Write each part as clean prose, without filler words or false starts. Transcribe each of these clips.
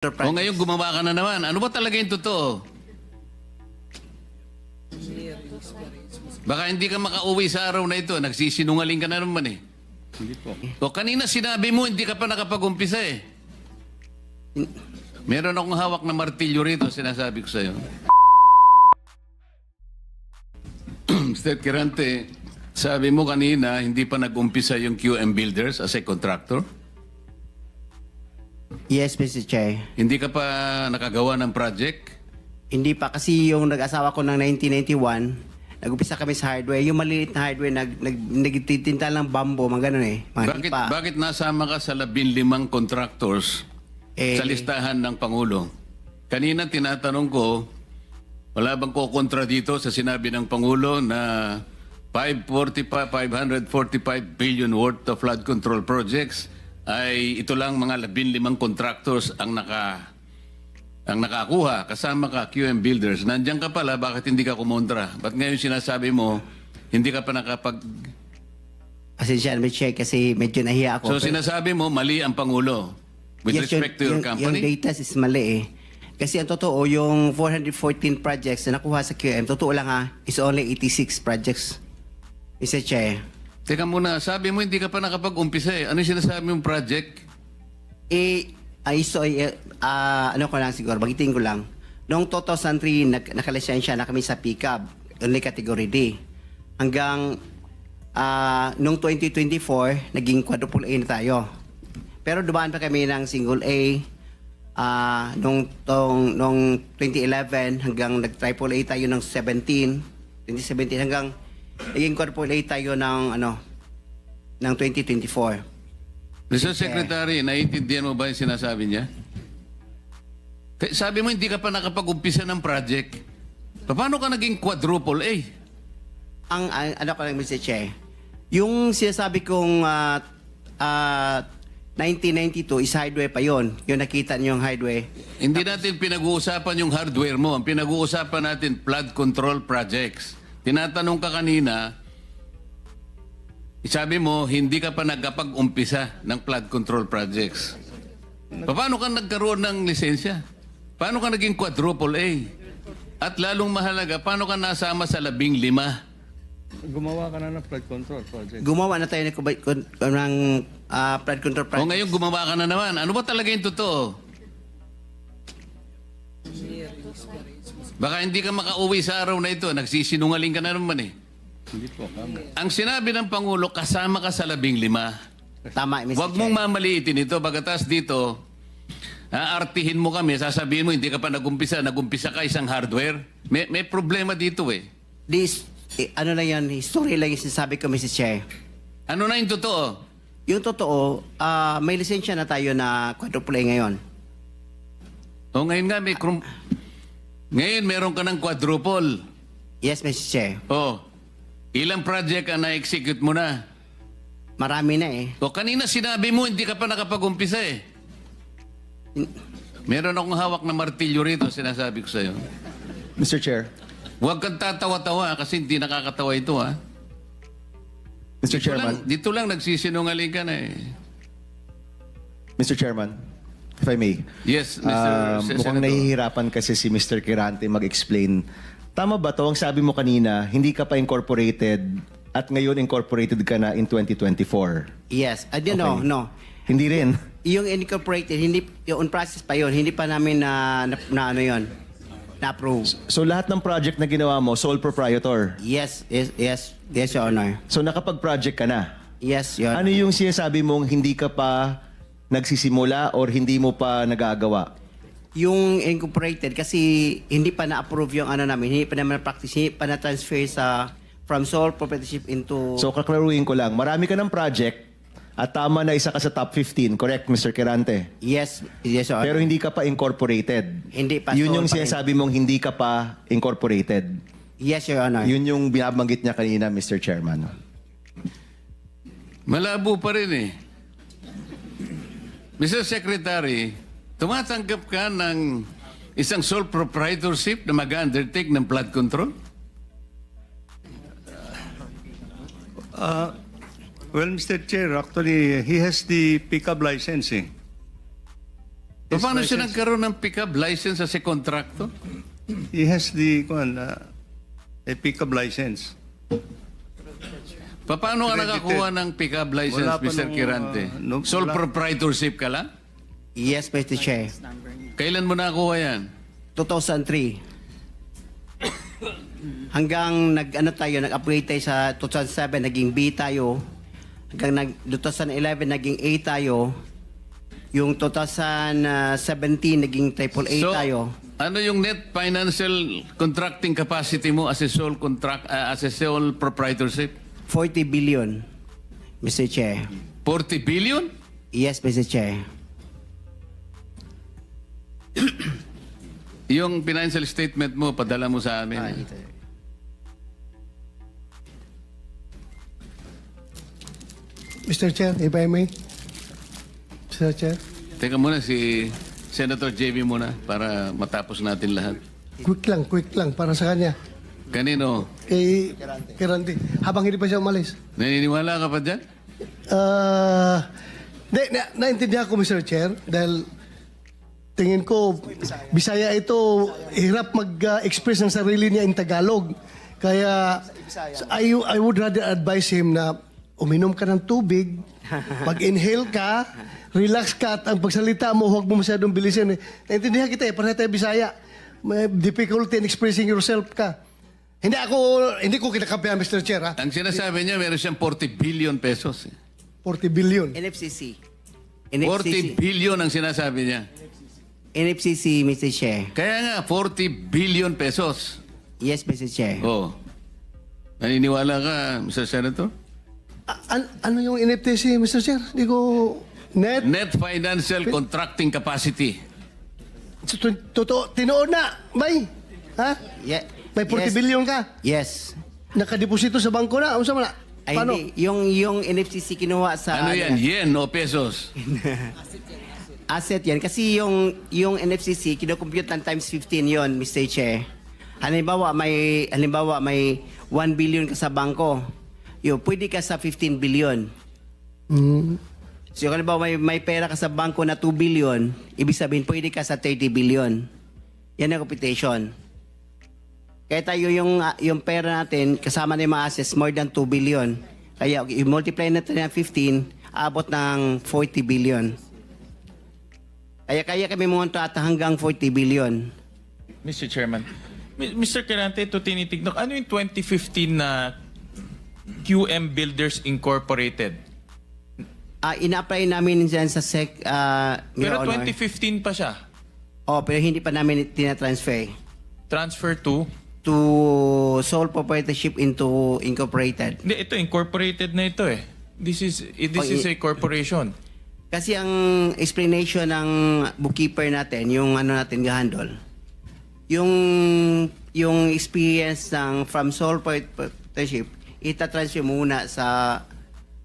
O ngayon gumawa ka na naman. Ano ba talaga yung totoo? Baka hindi ka makauwi sa araw na ito. Nagsisinungaling ka na naman eh. Hindi po. O kanina sinabi mo, hindi ka pa nakapag-umpisa eh. Meron akong hawak na martilyo rito, sinasabi ko sa'yo. Mr. Kirante, sabi mo kanina, hindi pa nag-umpisa yung QM Builders as a contractor? Yes, Mr. Chair. Hindi ka pa nakagawa ng project? Hindi pa kasi yung nag-asawa ko ng 1991, nag-upisa kami sa hardware. Yung maliit na hardware, nagtitinta ng bambo, mga ganun eh. Mga hipa. Bakit nasama ka sa 15 contractors sa listahan ng Pangulo? Kanina tinatanong ko, wala bang kukontra dito sa sinabi ng Pangulo na 545 billion worth of flood control projects ay ito lang mga 15 contractors ang nakakuha, kasama ka QM Builders. Nandiyan ka pala, bakit hindi ka kumontra? Ba't ngayon sinasabi mo, hindi ka pa nakapag... Pasensya na, Mr. Chair, kasi medyo nahiya ako. So sinasabi mo, mali ang Pangulo with respect to your company? Yung data is mali eh. Kasi ang totoo, yung 414 projects na nakuha sa QM, totoo lang ha, is only 86 projects. Mr. Chair. Teka muna, sabi mo hindi ka pa nakapag-umpisa eh. Ano yung sinasabi mong project? Ano ko lang siguro, bagitin ko lang. Noong 2003, nakalisensya na kami sa pickup, only category D. Hanggang noong 2024, naging quadruple A na tayo. Pero dumaan pa kami ng single A noong 2011 hanggang nag-triple A tayo ng 2017 hanggang naging quadruple A tayo ng ng 2024. Mr. Secretary, naiintindihan mo ba yung sinasabi niya? Sabi mo hindi ka pa nakapag-umpisa ng project. Paano ka naging quadruple A? Ano ko lang, Mr. Che, yung sinasabi kong 1992 is hardware pa yon. Yung nakita niyo yung hardware. Hindi natin pinag-uusapan yung hardware mo. Ang pinag-uusapan natin, flood control projects. Tinatanong ka kanina, sabi mo, hindi ka pa nagkapag-umpisa ng flood control projects. Paano ka nagkaroon ng lisensya? Paano ka naging quadruple A? At lalong mahalaga, paano ka nasama sa 15? Gumawa ka na ng flood control project. Gumawa na tayo ng flood control project. O ngayon gumawa ka na naman. Ano ba talaga yung totoo? Baka hindi ka makauwi sa araw na ito. Nagsisinungaling ka na naman eh. Hindi po. Ang sinabi ng Pangulo, kasama ka sa 15. Tama, Mr. Huwag Che. mong mamaliitin ito. Pagkatas dito, aartihin mo kami, sasabihin mo, hindi ka pa nagumpisa ka isang hardware. May problema dito eh. Ano lang yan, history lang yung sinasabi ko, Mr. Che. Ano na yung totoo? Yung totoo, may lisensya na tayo na quadruple A ngayon. O ngayon nga, ngayon meron ka ng quadruple. Yes, Mr. Che. O, ilang project ang na-execute mo na? Marami na eh. O kanina sinabi mo, hindi ka pa nakapag-umpisa eh. Meron akong hawak na martilyo rito, sinasabi ko sa'yo. Mr. Chair. Huwag kang tatawa-tawa kasi hindi nakakatawa ito ha. Mr. Chairman. Dito lang nagsisinungaling ka na eh. Mr. Chairman, if I may. Yes, Mr. Mukhang Senator. nahihirapan kasi si Mr. Kirante mag-explain. Tama ba to? Ang sabi mo kanina, hindi ka pa incorporated at ngayon incorporated ka na in 2024. Yes. No. Hindi rin. Yung incorporated, hindi, yung on process pa yon, hindi pa namin na-approve. So lahat ng project na ginawa mo, sole proprietor. Yes, Your Honor. So nakapag-project ka na. Yes, Your Honor. Ano yung sinasabi mong hindi ka pa nagsisimula or hindi mo pa nagagawa? Yung incorporated, kasi hindi pa na-approve yung namin, hindi pa naman na-practice, hindi pa na-transfer from sole proprietorship into... So kaklaruhin ko lang, marami ka ng project at tama na isa ka sa top 15, correct, Mr. Kirante? Yes, Your Honor. Pero hindi ka pa incorporated. Hindi pa. Yun sole yung pa rin. sinasabi mong hindi ka pa incorporated. Yes, Your Honor. Yun yung binabanggit niya kanina, Mr. Chairman. Malabo pa rin eh. Mr. Secretary, tumatanggap ka ng isang sole proprietorship na mag-undertake ng flood control? Well, Mr. Chair, actually, he has the pickup licensing. Paano siya nagkaroon ng pickup license as a contractor? He has the a pickup license. Paano ka nakakuha ng pickup license, Wala pa Mr. nung, Kirante? Sole wala. proprietorship ka lang? Yes, Mr. Chair. Kailan mo nakakuha yan? 2003. Hanggang nag-upgrade tayo sa 2007, naging B tayo. Hanggang 2011, naging A tayo. Yung 2017, naging triple A tayo. Ano yung net financial contracting capacity mo as a sole proprietorship? 40 billion, Mr. Chair. 40 billion? Yes, Mr. Chair. Yung financial statement mo, padala mo sa amin. Mr. Chair, if I may. Mr. Chair, Teka muna, si Senator JB muna para matapos natin lahat. quick lang para sa kanya. Kanino? Kay Randy. Habang hindi pa siya umalis. Naniniwala ka pa dyan? Naintindihan ko, Mr. Chair, dahil tingin ko, Bisaya ito, hirap mag-express ng sarili niya in Tagalog. Kaya, I would rather advise him na uminom ka ng tubig, mag-inhale ka, relax ka, at ang pagsalita mo, huwag mo masyadong bilisin. Naintindihan kita pareha tayo Bisaya. May difficulty in expressing yourself ka. Hindi ko kinakampihan, Mr. Chair, ha? Ang sinasabi niya, meron siyang 40 billion pesos. 40 billion. NFCC. 40 billion ang sinasabi niya. NFCC, Mr. Chair. Kaya nga, 40 billion pesos. Yes, Mr. Chair. Oh. Naniniwala ka, Mr. Senator? Ano yung NFTC, Mr. Chair? Hindi ko... Net financial contracting capacity. Totoo, tinoon na, bay. Ha? Yeah. May 40 Yes. billion ka. Yes. Nakadeposito sa bangko na. Ano sa mga? Ay, Paano? hindi. Yung NFCC kinuha sa... Ano yan? Yen o pesos? Asset yan. Kasi yung NFCC, kinocompute ng times 15 yon, Mr. Chair. Halimbawa, may 1 billion ka sa bangko. Pwede ka sa 15 billion. So, halimbawa, may pera ka sa bangko na 2 billion, ibig sabihin, pwede ka sa 30 billion. Yan ang computation. Kaya tayo yung pera natin, kasama na yung mga assets, more than 2 billion. Kaya i-multiply natin ng 15, abot ng 40 billion. Kaya kami munta at hanggang 40 billion. Mr. Chairman, Mr. Kirante, ito tinitignan. Ano yung 2015 na QM Builders Incorporated? Ina-apply namin dyan sa SEC, Pero Your Honor. 2015 pa siya. Pero hindi pa namin tinatransfer Transfer to? to sole proprietorship into incorporated. Hindi, ito incorporated na ito eh. This is a corporation. Kasi ang explanation ng bookkeeper natin, yung natin gahandle, yung experience from sole proprietorship, itatransfer muna sa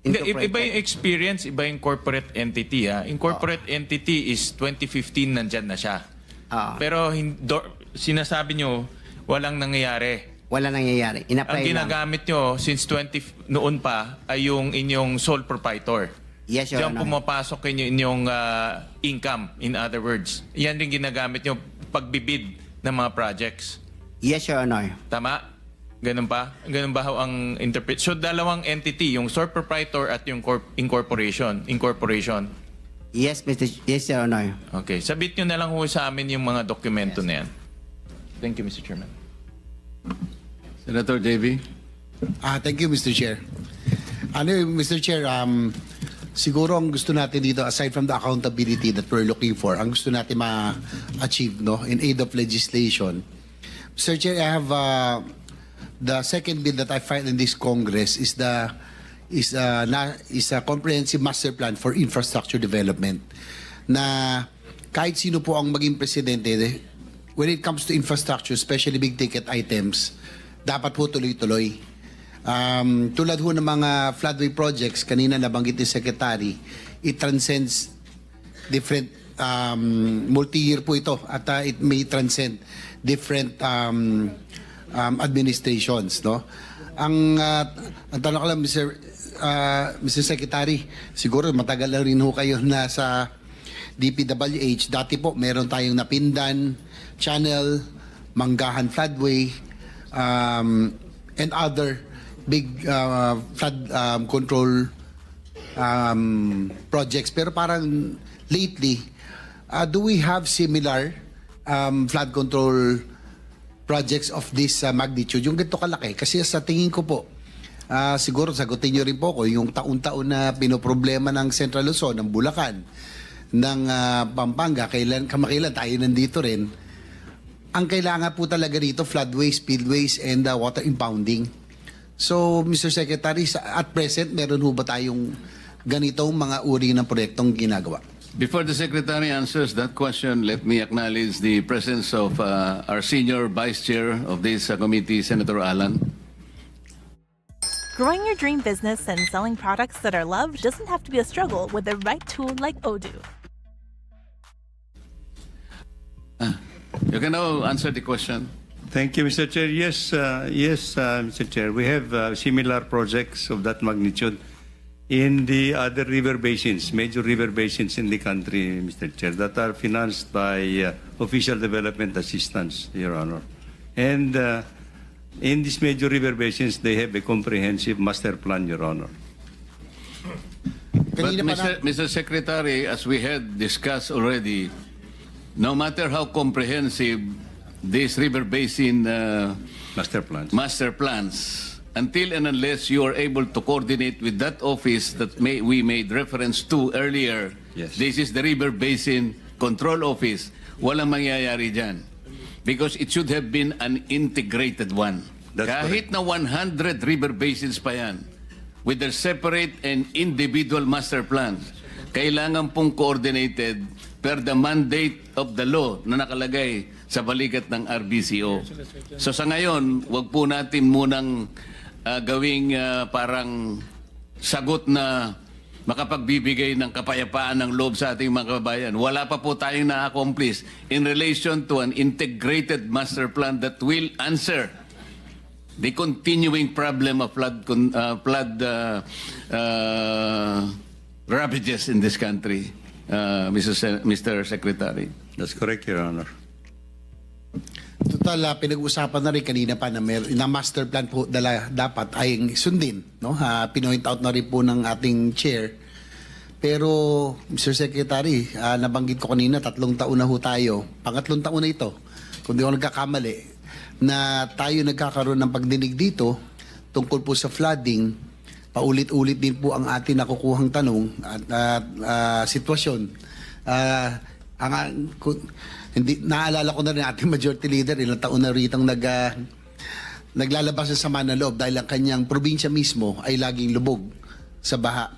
Hindi, incorporated. iba yung experience, iba yung corporate entity. Ha? Incorporate entity is 2015 nandyan na siya. Pero sinasabi nyo, walang nangyayari. Wala nangyayari. Ang Ina-apply lang. ginagamit nyo since noon pa ay yung inyong sole proprietor. Yes, Your Diyan Honor. pumapasok inyong income, in other words. Yan rin ginagamit nyo pagbibid ng mga projects. Yes, Your Honor. Tama? Ganun pa? Ganun ba ho ang interpret? So, dalawang entity, yung sole proprietor at yung incorporation. Yes, Your Honor. Okay. Sabit nyo na lang ho sa amin yung mga dokumento na yan. Thank you, Mr. Chairman. Senator JB? Thank you, Mr. Chair. Mr. Chair, siguro ang gusto natin dito, aside from the accountability that we're looking for, ang gusto natin ma-achieve in aid of legislation. Mr. Chair, I have the second bill that I filed in this Congress is a comprehensive master plan for infrastructure development na kahit sino po ang maging presidente, when it comes to infrastructure, especially big ticket items, dapat po tuloy-tuloy. Tulad ho ng mga floodway projects, kanina nabanggit ni Secretary, it transcends different, multi-year po ito at it may transcend different administrations. No? Ang tanong ko lang, Mr. Secretary, siguro matagal na rin ho kayo nasa DPWH. Dati po, meron tayong Napindan Channel, Manggahan Floodway, and other big flood control projects. Pero parang lately, do we have similar flood control projects of this magnitude? Yung ganito kalaki. Kasi sa tingin ko po, siguro sagutin nyo rin po ko, yung taon-taon na pinoproblema ng Central Luzon, ng Bulacan, ng Pampanga, kamakailan tayo nandito rin. Ang kailangan po talaga dito, floodways, spillways, and water impounding. So, Mr. Secretary, at present, meron ho ba tayong ganitong mga uri ng proyektong ginagawa? Before the Secretary answers that question, let me acknowledge the presence of our senior Vice Chair of this committee, Senator Alan. Growing your dream business and selling products that are loved doesn't have to be a struggle with the right tool like Odoo. You can now answer the question. Thank you, Mr. Chair. Yes, Mr. Chair. We have similar projects of that magnitude in the other river basins, major river basins in the country, Mr. Chair, that are financed by official development assistance, Your Honor. And in these major river basins, they have a comprehensive master plan, Your Honor. But Mr. Secretary, as we had discussed already, no matter how comprehensive these river basin master plans, until and unless you are able to coordinate with that office that we made reference to earlier, yes. This is the River Basin Control Office, walang mangyayari dyan. Because it should have been an integrated one. That's Kahit na 100 river basins pa yan, with their separate and individual master plans, kailangan pong coordinated per the mandate of the law na nakalagay sa balikat ng RBCO. So sa ngayon, wag po natin munang gawing parang sagot na makapagbibigay ng kapayapaan ng loob sa ating mga kababayan. Wala pa po tayong na-accomplish in relation to an integrated master plan that will answer the continuing problem of flood ravages in this country, Mr. Secretary. That's correct, Your Honor. Total, pinag-usapan na rin kanina pa na master plan po dapat ay sundin. No? Pinoint out na rin po ng ating chair. Pero, Mr. Secretary, nabanggit ko kanina, 3 taon na ho tayo. Pangatlong taon na ito, kung di ako nagkakamali, na tayo nagkakaroon ng pagdinig dito tungkol po sa flooding. Paulit-ulit din po ang ating nakukuhang tanong at sitwasyon. Hindi naalala ko na rin ating majority leader, ilang taon na ritang naglalabas sa sama ng loob dahil ang kanyang probinsya mismo ay laging lubog sa baha.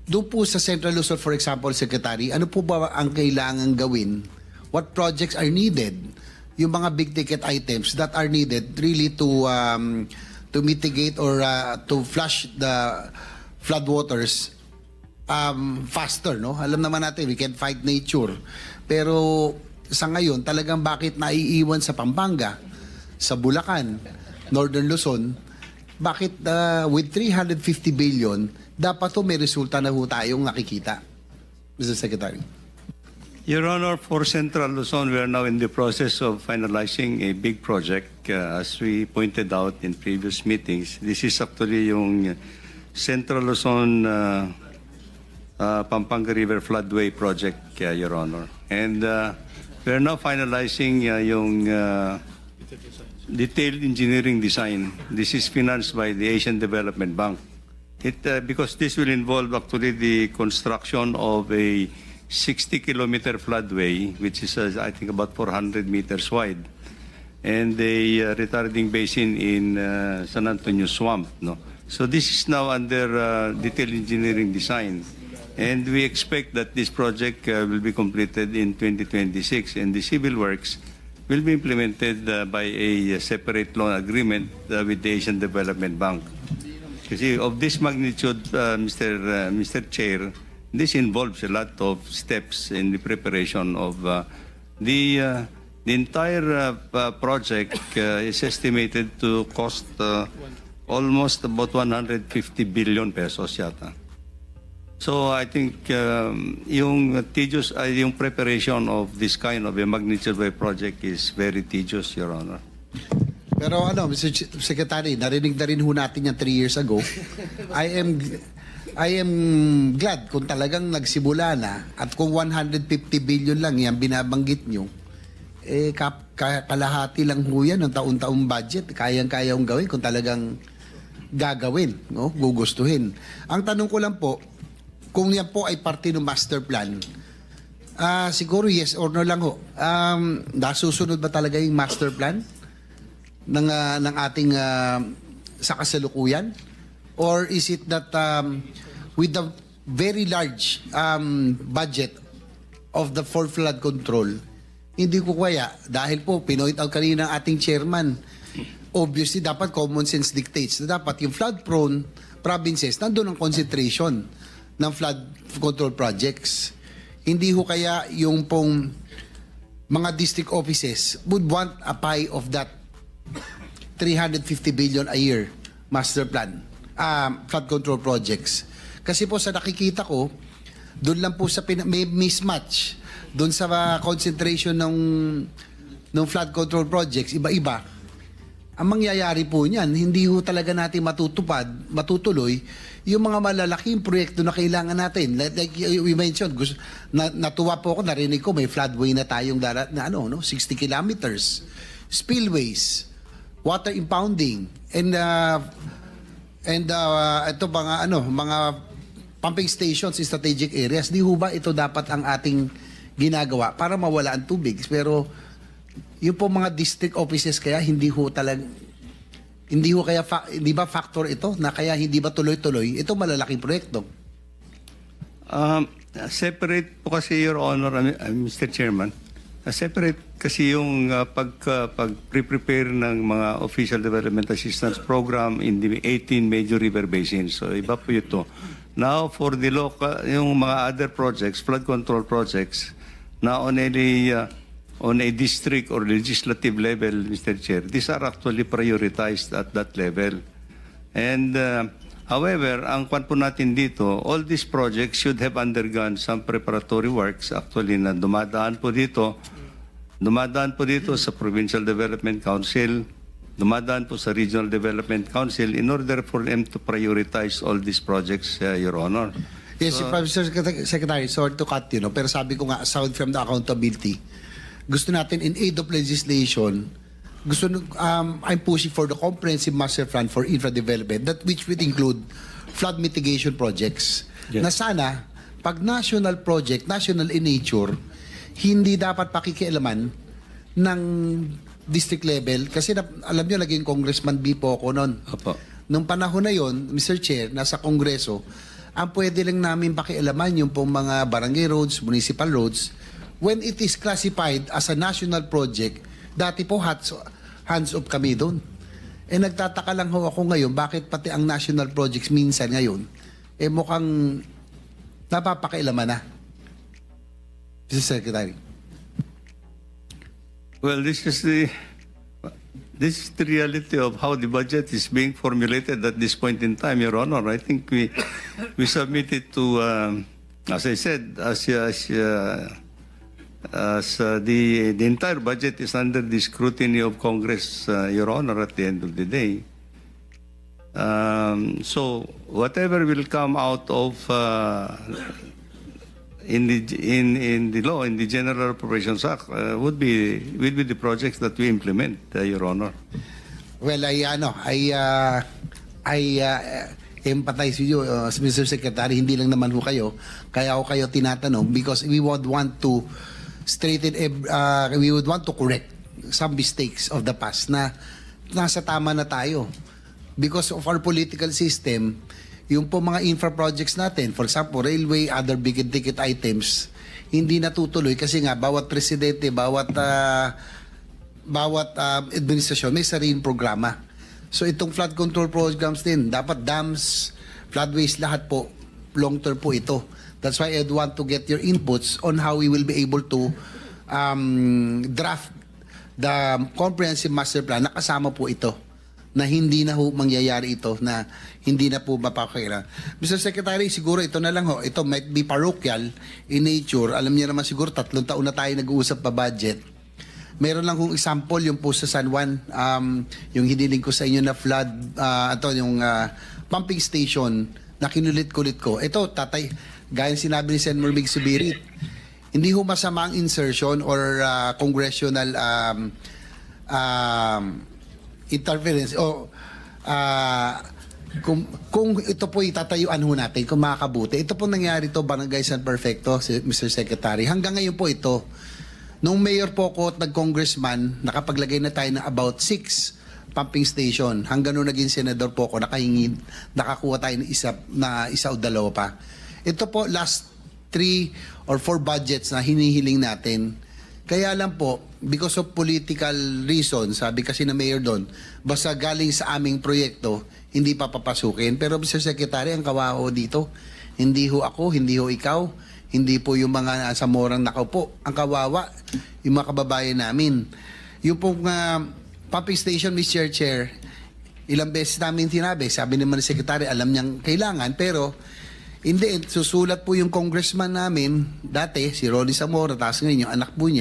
Doon po sa Central Luzon, for example, Secretary, ano po ba ang kailangan gawin? What projects are needed? Yung mga big ticket items that are needed really to mitigate or to flush the floodwaters faster, no? Alam naman natin, we can fight nature. Pero sa ngayon, talagang bakit naiiwan sa Pampanga, sa Bulacan, Northern Luzon, bakit with 350 billion, dapat to may resulta na ho tayong nakikita, Mr. Secretary? Your Honor, for Central Luzon, we are now in the process of finalizing a big project. As we pointed out in previous meetings, this is actually yung Central Luzon Pampanga River Floodway Project, Your Honor. And we are now finalizing yung detailed engineering design. This is financed by the Asian Development Bank. Because this will involve actually the construction of a 60-kilometer floodway, which is, I think, about 400 meters wide, and a retarding basin in San Antonio Swamp. No? So this is now under detailed engineering design. And we expect that this project will be completed in 2026, and the civil works will be implemented by a separate loan agreement with the Asian Development Bank. Kasi of this magnitude, Mr. Chair, this involves a lot of steps in the preparation of the entire project is estimated to cost almost about 150 billion pesos yata. So I think yung tedious, yung preparation of this kind of a magnitude wave project is very tedious, Your Honor. Pero Mr. Secretary, narinig na rin ho natin yan 3 years ago. I am glad kung talagang nagsimula na at kung 150 billion lang yan binabanggit nyo, kalahati lang ho yan ng taon-taong budget. Kayang-kayang gawin kung talagang gagawin, no? Gugustuhin. Ang tanong ko lang po, kung yan po ay parte ng master plan, siguro yes or no lang ho. Nasusunod ba talaga yung master plan ng ating sa kasalukuyan? Or is it that with the very large budget of the for flood control, hindi ko kaya, dahil po pinoint out kanina ng ating chairman, obviously dapat common sense dictates na dapat yung flood prone provinces nandun ang concentration ng flood control projects. Hindi ho kaya yung pong mga district offices would want a pie of that 350 billion a year master plan, flood control projects. Kasi po sa nakikita ko, doon lang po sa may mismatch doon sa concentration ng flood control projects, iba-iba. Ang mangyayari po niyan, hindi ho talaga natin matutuloy yung mga malalaking proyekto na kailangan natin. Like we mentioned, natuwa po ako, narinig ko may floodway na tayong 60 kilometers, spillways, water impounding, and ito mga pumping stations in strategic areas. Di ho ba ito dapat ang ating ginagawa para mawala ang tubig? Pero yung po mga district offices kaya hindi ba factor ito na kaya hindi ba tuloy-tuloy ito malalaking proyekto? Separate po kasi, Your Honor, Mr. Chairman, separate kasi yung pag-prepare ng mga official development assistance program in the 18 major river basins. So iba po ito. Now for the local, yung mga other projects, flood control projects, na on a district or legislative level, Mr. Chair, these are actually prioritized at that level. And however, ang kwan po natin dito, all these projects should have undergone some preparatory works actually na dumadaan po dito sa Provincial Development Council, dumadaan po sa Regional Development Council in order for them to prioritize all these projects, Your Honor. Yes, Mr. Secretary, sorry to cut you, pero sabi ko nga, aside from the accountability, gusto natin in aid of legislation, I'm pushing for the comprehensive master plan for infra development, that which would include flood mitigation projects. Yes. Na sana, pag national project, national in nature, hindi dapat pakikialaman ng district level. Kasi alam nyo, naging Congressman B po ako noon. Nung panahon na yon, Mr. Chair, nasa Kongreso, ang pwede lang namin pakialaman yung pong mga barangay roads, municipal roads, when it is classified as a national project. Dati po hands off kami doon. Nagtataka lang ho ako ngayon, bakit pati ang national projects minsan ngayon, mukhang napapakialaman na. Mr. Secretary. Well, this is the reality of how the budget is being formulated at this point in time, Your Honor. I think we submitted to, as I said, the entire budget is under the scrutiny of Congress, Your Honor, at the end of the day. So whatever will come out of in the law, in the General Appropriations Act, will be the projects that we implement, Your Honor. Well, I empathize with you, Mr. Secretary. Hindi lang naman ho kayo. Kaya ako kayo tinatanong because we would want to we would want to correct some mistakes of the past na nasa tama na tayo. Because of our political system, yung po mga infra projects natin, for example, railway, other big ticket items, hindi natutuloy kasi nga bawat presidente, bawat administrasyon may sariling programa. So itong flood control programs din, dapat dams, floodways, lahat po, long term po ito. That's why I'd want to get your inputs on how we will be able to draft the comprehensive master plan. Nakasama po ito na hindi na ho mangyayari ito, na hindi na po mapakailan. Mr. Secretary, siguro ito na lang ho, ito might be parochial in nature. Alam niyo naman siguro 3 taon na tayo nag-uusap pa budget. Meron lang kong example, yung po sa San Juan, yung hiniling ko sa inyo na flood, yung pumping station na kinulit-kulit ko. Ito, tatay, gaya sinabi ni Sen. Murbig Subirit, hindi ho masama ang insertion or congressional interference o kung ito po itatayuan ho natin, kung makakabuti. Ito po nangyari to, Barangay San Perfecto, Mr. Secretary. Hanggang ngayon po ito, nung mayor po ko at nag-congressman, nakapaglagay na tayo ng about 6 pumping station. Hanggang nung naging senador po ko, nakakuha tayo ng isa o dalawa pa. Ito po, last 3 or 4 budgets na hinihiling natin. Kaya lang po, because of political reasons, sabi kasi na mayor doon, basta galing sa aming proyekto, hindi pa papasukin. Pero Mr. Secretary, ang kawawa dito, hindi ho ako, hindi ho ikaw, hindi po yung mga nasa morang nakaupo. Ang kawawa, yung mga kababayan namin. Yung pong pumping station, Mr. Chair, ilang beses namin tinabi, sabi naman ni Secretary, alam niyang kailangan, pero hindi, susulat po yung congressman namin, dati, si Ronnie Zamora, tapos ngayon yung anak po niya,